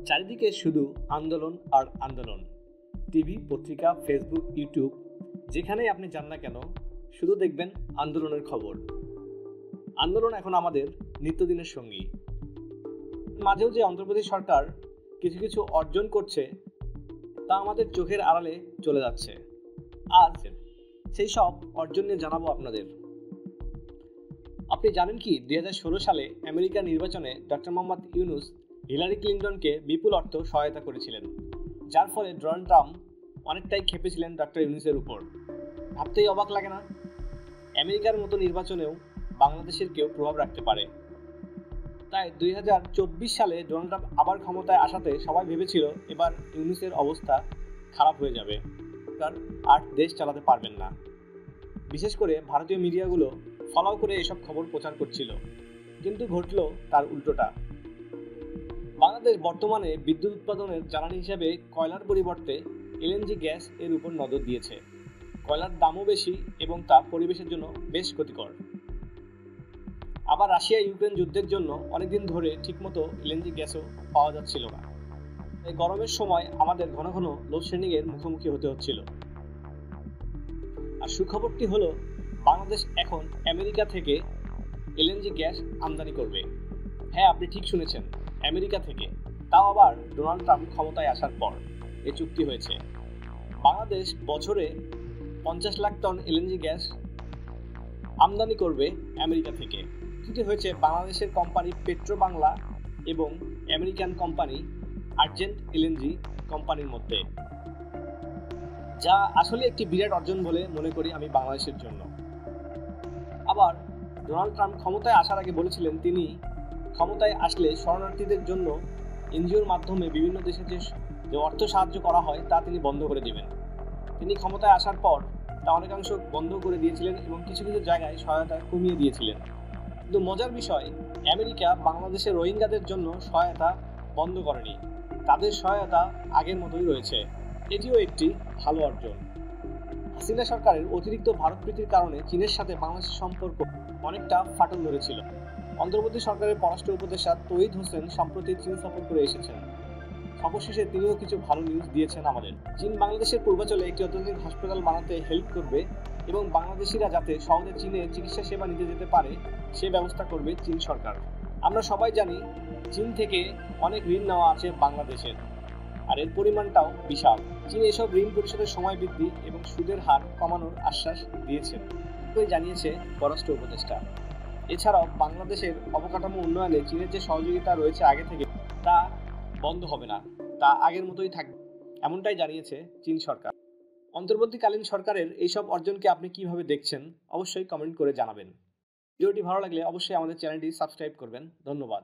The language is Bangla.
চারিদিকে শুধু আন্দোলন আর আন্দোলন। টিভি, পত্রিকা, ফেসবুক, ইউটিউব, যেখানেই আপনি যান না কেন, শুধু দেখবেন আন্দোলনের খবর। আন্দোলন এখন আমাদের নিত্যদিনের সঙ্গী। মাঝেও যে অন্ধ্রপ্রদেশ সরকার কিছু কিছু অর্জন করছে, তা আমাদের চোখের আড়ালে চলে যাচ্ছে। আজ সেই সব অর্জন নিয়ে জানাবো আপনাদের। আপনি জানেন কি, 2016 সালে আমেরিকার নির্বাচনে ডক্টর মোহাম্মদ ইউনূস হিলারি ক্লিনটনকে বিপুল অর্থ সহায়তা করেছিলেন, যার ফলে ডোনাল্ড ট্রাম্প অনেকটাই খেপেছিলেন ডক্টর ইউনূসের উপর। ভাবতেই অবাক লাগে না? আমেরিকার মতো নির্বাচনেও বাংলাদেশের কেউ প্রভাব রাখতে পারে। তাই 2024 সালে ডোনাল্ড ট্রাম্প আবার ক্ষমতায় আসাতে সবাই ভেবেছিল এবার ইউনূসের অবস্থা খারাপ হয়ে যাবে, আর দেশ চালাতে পারবেন না। বিশেষ করে ভারতীয় মিডিয়াগুলো ফলো করে এসব খবর প্রচার করছিল, কিন্তু ঘটল তার উল্টোটা। বাংলাদেশ বর্তমানে বিদ্যুৎ উৎপাদনের জ্বালানি হিসেবে কয়লার পরিবর্তে এলএনজি গ্যাস এর উপর নজর দিয়েছে। কয়লার দামও বেশি এবং তা পরিবেশের জন্য বেশ ক্ষতিকর। আবার রাশিয়া ইউক্রেন যুদ্ধের জন্য অনেকদিন ধরে ঠিকমতো এলএনজি গ্যাসও পাওয়া যাচ্ছিল না। এই গরমের সময় আমাদের ঘন ঘন লোডশেডিং এর মুখোমুখি হতে হচ্ছিল। আর সুখবরটি হলো, বাংলাদেশ এখন আমেরিকা থেকে এলএনজি গ্যাস আমদানি করবে। হ্যাঁ, আপনি ঠিক শুনেছেন, আমেরিকা থেকে। তাও আবার ডোনাল্ড ট্রাম্প ক্ষমতায় আসার পর এই চুক্তি হয়েছে। বাংলাদেশ বছরে 50 লাখ টন এলএনজি গ্যাস আমদানি করবে আমেরিকা থেকে। চুক্তি হয়েছে বাংলাদেশের কোম্পানি পেট্রো বাংলা এবং আমেরিকান কোম্পানি আর্জেন্ট এলএনজি কোম্পানির মধ্যে, যা আসলে একটি বিরাট অর্জন বলে মনে করি আমি বাংলাদেশের জন্য। আবার ডোনাল্ড ট্রাম্প ক্ষমতায় আসার আগে বলেছিলেন, তিনি ক্ষমতায় আসলে শরণার্থীদের জন্য এনজিওর মাধ্যমে বিভিন্ন দেশে যে অর্থ সাহায্য করা হয় তা তিনি বন্ধ করে দেবেন। তিনি ক্ষমতায় আসার পর তা অনেকাংশ বন্ধ করে দিয়েছিলেন এবং কিছু কিছু জায়গায় সহায়তা কমিয়ে দিয়েছিলেন। কিন্তু মজার বিষয়, আমেরিকা বাংলাদেশের রোহিঙ্গাদের জন্য সহায়তা বন্ধ করেনি। তাদের সহায়তা আগের মতোই রয়েছে। এটিও একটি ভালো অর্জন। হাসিনা সরকারের অতিরিক্ত ভারতপ্রীতির কারণে চীনের সাথে বাংলাদেশের সম্পর্ক অনেকটা ফাটল ধরেছিল। অন্তর্বর্তী সরকারের পররাষ্ট্র উপদেষ্টা তৌহিদ হোসেন সম্প্রতি চীন সফর করে এসেছেন। অবশেষে তিনিও কিছু ভালো নিউজ দিয়েছেন আমাদের। চীন বাংলাদেশের পূর্বাঞ্চলে একটি অত্যাধুনিক হাসপাতাল বানাতে হেল্প করবে এবং বাংলাদেশিরা যাতে সহজে চীনে চিকিৎসা সেবা নিতে যেতে পারে সে ব্যবস্থা করবে চীন সরকার। আমরা সবাই জানি, চীন থেকে অনেক ঋণ নেওয়া আছে বাংলাদেশের, আর এর পরিমাণটাও বিশাল। চীন এসব ঋণ পরিশোধের সময় বৃদ্ধি এবং সুদের হার কমানোর আশ্বাস দিয়েছে, জানিয়েছে পররাষ্ট্র উপদেষ্টা। এছাড়াও বাংলাদেশের অবকাঠামো উন্নয়নে চীনের যে সহযোগিতা রয়েছে আগে থেকে, তা বন্ধ হবে না, তা আগের মতোই থাকবে, এমনটাই জানিয়েছে চীন সরকার। অন্তর্বর্তীকালীন সরকারের এইসব অর্জনকে আপনি কিভাবে দেখছেন অবশ্যই কমেন্ট করে জানাবেন। ভিডিওটি ভালো লাগলে অবশ্যই আমাদের চ্যানেলটি সাবস্ক্রাইব করবেন। ধন্যবাদ।